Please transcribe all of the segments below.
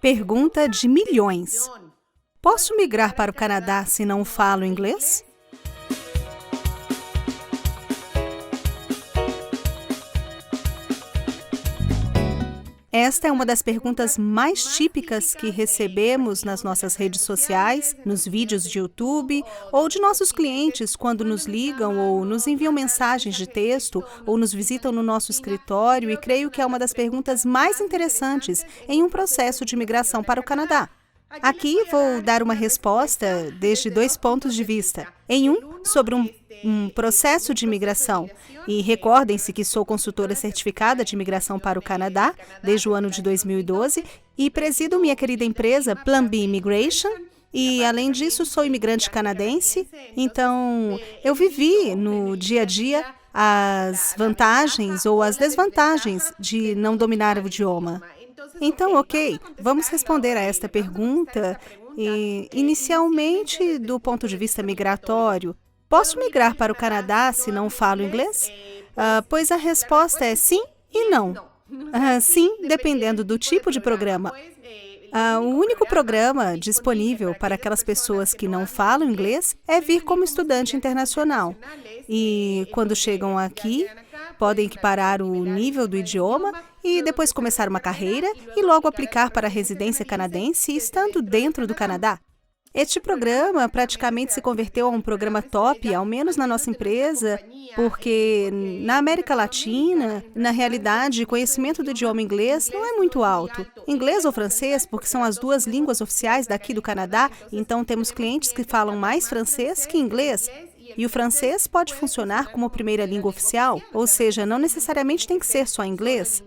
Pergunta de milhões. Posso migrar para o Canadá se não falo inglês? Esta é uma das perguntas mais típicas que recebemos nas nossas redes sociais, nos vídeos de YouTube ou de nossos clientes quando nos ligam ou nos enviam mensagens de texto ou nos visitam no nosso escritório, e creio que é uma das perguntas mais interessantes em um processo de imigração para o Canadá. Aqui vou dar uma resposta desde 2 pontos de vista. Em sobre um processo de imigração. E recordem-se que sou consultora certificada de imigração para o Canadá desde o ano de 2012 e presido minha querida empresa Plan B Immigration. E, além disso, sou imigrante canadense, então eu vivi no dia a dia as vantagens ou as desvantagens de não dominar o idioma. Então, ok, vamos responder a esta pergunta. Inicialmente, do ponto de vista migratório, posso migrar para o Canadá se não falo inglês? Pois a resposta é sim e não. Sim, dependendo do tipo de programa. O único programa disponível para aquelas pessoas que não falam inglês é vir como estudante internacional. E quando chegam aqui, podem equiparar o nível do idioma e depois começar uma carreira e logo aplicar para a residência canadense estando dentro do Canadá. Este programa praticamente se converteu a um programa top, ao menos na nossa empresa, porque na América Latina, na realidade, o conhecimento do idioma inglês não é muito alto. Inglês ou francês, porque são as 2 línguas oficiais daqui do Canadá, então temos clientes que falam mais francês que inglês. E o francês pode funcionar como primeira língua oficial, ou seja, não necessariamente tem que ser só inglês.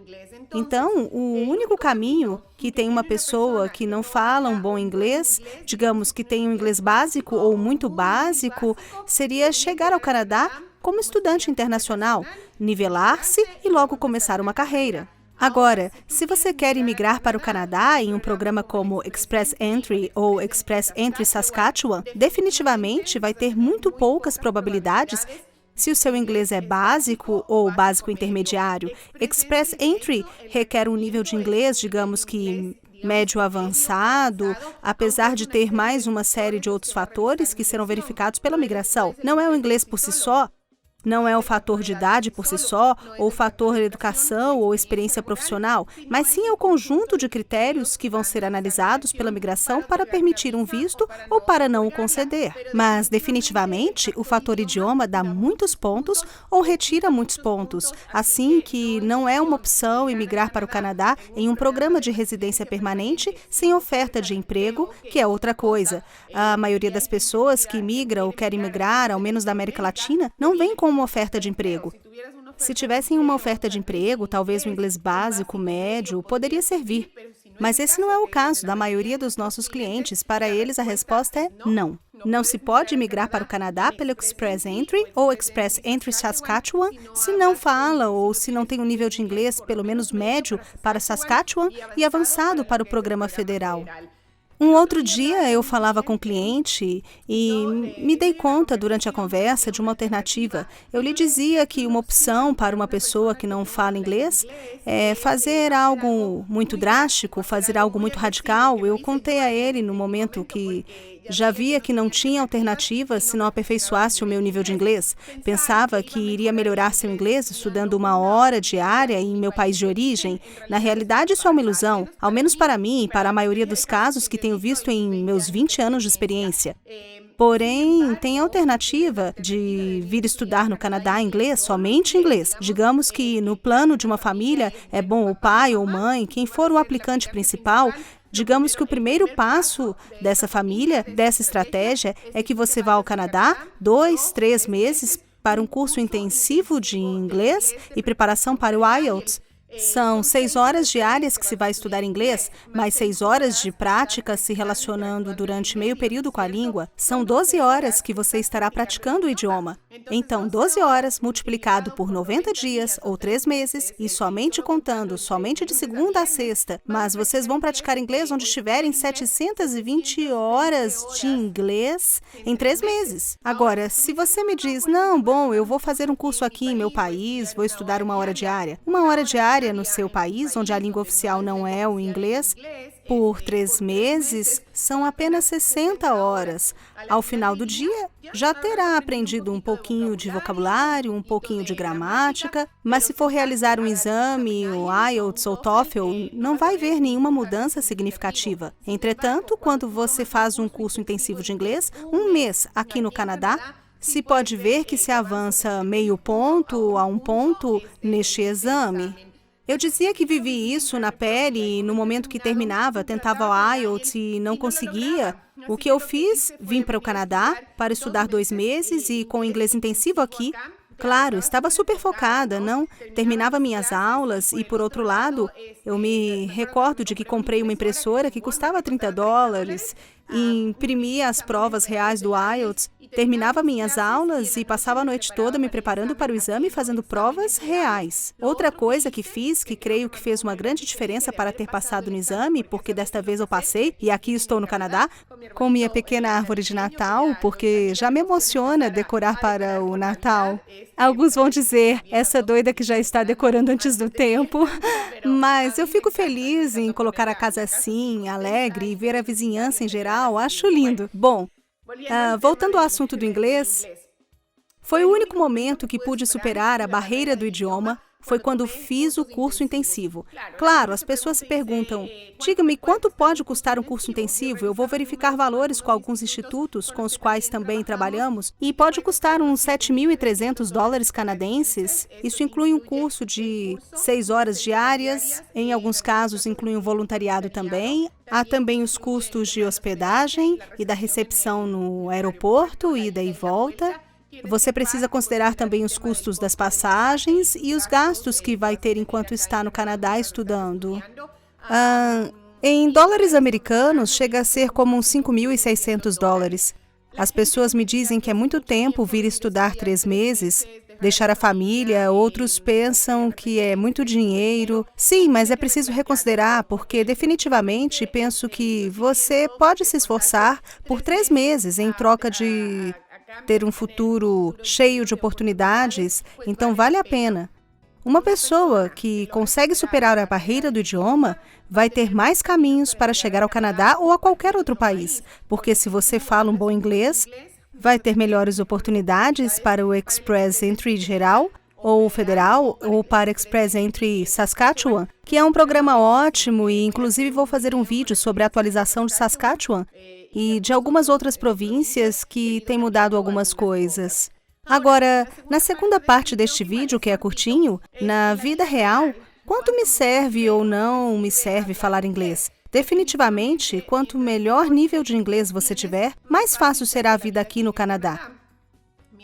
Então, o único caminho que tem uma pessoa que não fala um bom inglês, digamos que tem um inglês básico ou muito básico, seria chegar ao Canadá como estudante internacional, nivelar-se e logo começar uma carreira. Agora, se você quer imigrar para o Canadá em um programa como Express Entry ou Express Entry Saskatchewan, definitivamente vai ter muito poucas probabilidades se o seu inglês é básico ou básico intermediário. Express Entry requer um nível de inglês, digamos que médio avançado, apesar de ter mais uma série de outros fatores que serão verificados pela migração. Não é o inglês por si só, não é o fator de idade por si só, ou o fator educação ou experiência profissional, mas sim é o conjunto de critérios que vão ser analisados pela migração para permitir um visto ou para não o conceder. Mas, definitivamente, o fator idioma dá muitos pontos ou retira muitos pontos, assim que não é uma opção imigrar para o Canadá em um programa de residência permanente sem oferta de emprego, que é outra coisa. A maioria das pessoas que imigram ou querem migrar, ao menos da América Latina, não vem com uma oferta de emprego. Se tivessem uma oferta de emprego, talvez o inglês básico, médio, poderia servir. Mas esse não é o caso da maioria dos nossos clientes. Para eles, a resposta é não. Não se pode migrar para o Canadá pelo Express Entry ou Express Entry Saskatchewan se não fala ou se não tem um nível de inglês pelo menos médio para Saskatchewan e avançado para o programa federal. Um outro dia eu falava com um cliente e me dei conta durante a conversa de uma alternativa. Eu lhe dizia que uma opção para uma pessoa que não fala inglês é fazer algo muito drástico, fazer algo muito radical. Eu contei a ele no momento que já via que não tinha alternativa se não aperfeiçoasse o meu nível de inglês. Pensava que iria melhorar seu inglês estudando 1 hora diária em meu país de origem. Na realidade, isso é uma ilusão, ao menos para mim e para a maioria dos casos que tenho visto em meus 20 anos de experiência. Porém, tem a alternativa de vir estudar no Canadá inglês, somente inglês. Digamos que no plano de uma família é bom o pai ou mãe, quem for o aplicante principal. Digamos que o primeiro passo dessa família, dessa estratégia, é que você vá ao Canadá 2, 3 meses para um curso intensivo de inglês e preparação para o IELTS. São 6 horas diárias que se vai estudar inglês, mais 6 horas de prática se relacionando durante meio período com a língua. São 12 horas que você estará praticando o idioma. Então, 12 horas multiplicado por 90 dias ou 3 meses, e somente contando, somente de segunda a sexta, mas vocês vão praticar inglês onde estiverem 720 horas de inglês em 3 meses. Agora, se você me diz, não, bom, eu vou fazer um curso aqui em meu país, vou estudar 1 hora diária. 1 hora diária diária no seu país, onde a língua oficial não é o inglês, por 3 meses, são apenas 60 horas. Ao final do dia, já terá aprendido um pouquinho de vocabulário, um pouquinho de gramática, mas se for realizar um exame, o IELTS ou TOEFL, não vai ver nenhuma mudança significativa. Entretanto, quando você faz um curso intensivo de inglês, 1 mês aqui no Canadá, se pode ver que se avança meio ponto a 1 ponto neste exame. Eu dizia que vivi isso na pele e no momento que terminava, tentava o IELTS e não conseguia. O que eu fiz? Vim para o Canadá para estudar 2 meses e com inglês intensivo aqui. Claro, estava super focada, não? Terminava minhas aulas e, por outro lado, eu me recordo de que comprei uma impressora que custava $30 e imprimia as provas reais do IELTS. Terminava minhas aulas e passava a noite toda me preparando para o exame e fazendo provas reais. Outra coisa que fiz, que creio que fez uma grande diferença para ter passado no exame, porque desta vez eu passei e aqui estou no Canadá, com minha pequena árvore de Natal, porque já me emociona decorar para o Natal. Alguns vão dizer, essa doida que já está decorando antes do tempo, mas eu fico feliz em colocar a casa assim, alegre, e ver a vizinhança em geral, acho lindo. Bom, voltando ao assunto do inglês, foi o único momento que pude superar a barreira do idioma, foi quando fiz o curso intensivo. Claro, as pessoas se perguntam, diga-me quanto pode custar um curso intensivo? Eu vou verificar valores com alguns institutos com os quais também trabalhamos e pode custar uns $7.300 canadenses. Isso inclui um curso de 6 horas diárias, em alguns casos inclui um voluntariado também. Há também os custos de hospedagem e da recepção no aeroporto, ida e volta. Você precisa considerar também os custos das passagens e os gastos que vai ter enquanto está no Canadá estudando. Em dólares americanos, chega a ser como uns $5.600. As pessoas me dizem que é muito tempo vir estudar 3 meses, deixar a família, outros pensam que é muito dinheiro. Sim, mas é preciso reconsiderar, porque definitivamente penso que você pode se esforçar por 3 meses em troca de ter um futuro cheio de oportunidades, então vale a pena. Uma pessoa que consegue superar a barreira do idioma vai ter mais caminhos para chegar ao Canadá ou a qualquer outro país, porque se você fala um bom inglês, vai ter melhores oportunidades para o Express Entry geral ou federal, ou para Express Entry Saskatchewan, que é um programa ótimo e inclusive vou fazer um vídeo sobre a atualização de Saskatchewan e de algumas outras províncias que têm mudado algumas coisas. Agora, na segunda parte deste vídeo, que é curtinho, na vida real, quanto me serve ou não me serve falar inglês? Definitivamente, quanto melhor nível de inglês você tiver, mais fácil será a vida aqui no Canadá.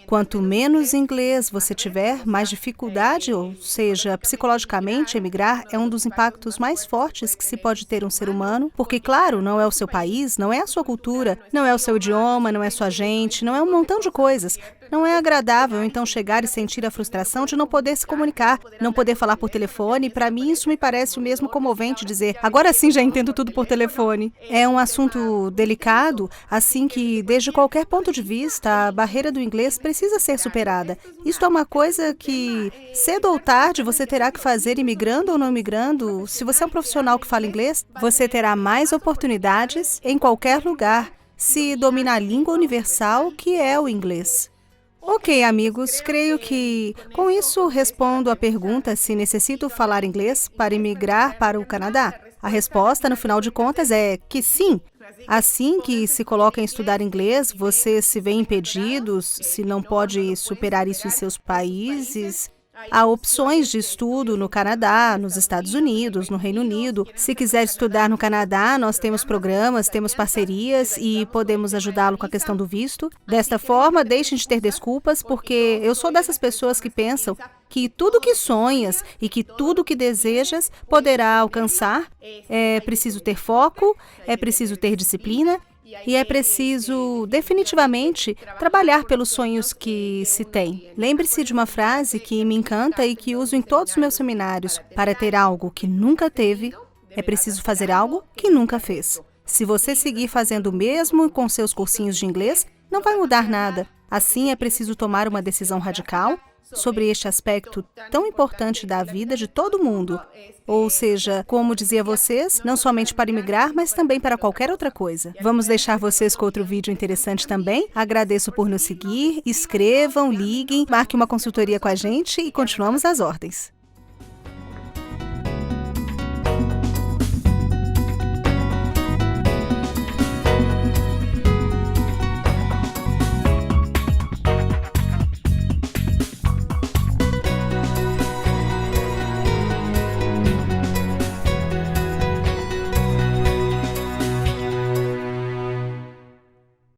Quanto menos inglês você tiver, mais dificuldade, ou seja, psicologicamente, emigrar é um dos impactos mais fortes que se pode ter um ser humano, porque, claro, não é o seu país, não é a sua cultura, não é o seu idioma, não é sua gente, não é um montão de coisas. Não é agradável, então, chegar e sentir a frustração de não poder se comunicar, não poder falar por telefone. Para mim, isso me parece o mesmo comovente dizer, agora sim já entendo tudo por telefone. É um assunto delicado, assim que, desde qualquer ponto de vista, a barreira do inglês precisa ser superada. Isto é uma coisa que, cedo ou tarde, você terá que fazer imigrando ou não imigrando. Se você é um profissional que fala inglês, você terá mais oportunidades em qualquer lugar, se domina a língua universal, que é o inglês. Ok, amigos, creio que com isso respondo à pergunta se necessito falar inglês para imigrar para o Canadá. A resposta, no final de contas, é que sim. Assim que se coloca em estudar inglês, você se vê impedido, se não pode superar isso em seus países. Há opções de estudo no Canadá, nos Estados Unidos, no Reino Unido. Se quiser estudar no Canadá, nós temos programas, temos parcerias e podemos ajudá-lo com a questão do visto. Desta forma, deixem de ter desculpas, porque eu sou dessas pessoas que pensam que tudo que sonhas e que tudo que desejas poderá alcançar. É preciso ter foco, é preciso ter disciplina e é preciso, definitivamente, trabalhar pelos sonhos que se tem. Lembre-se de uma frase que me encanta e que uso em todos os meus seminários. Para ter algo que nunca teve, é preciso fazer algo que nunca fez. Se você seguir fazendo o mesmo com seus cursinhos de inglês, não vai mudar nada. Assim, é preciso tomar uma decisão radical sobre este aspecto tão importante da vida de todo mundo. Ou seja, como dizia vocês, não somente para imigrar, mas também para qualquer outra coisa. Vamos deixar vocês com outro vídeo interessante também. Agradeço por nos seguir, escrevam, liguem, marque uma consultoria com a gente e continuamos às ordens.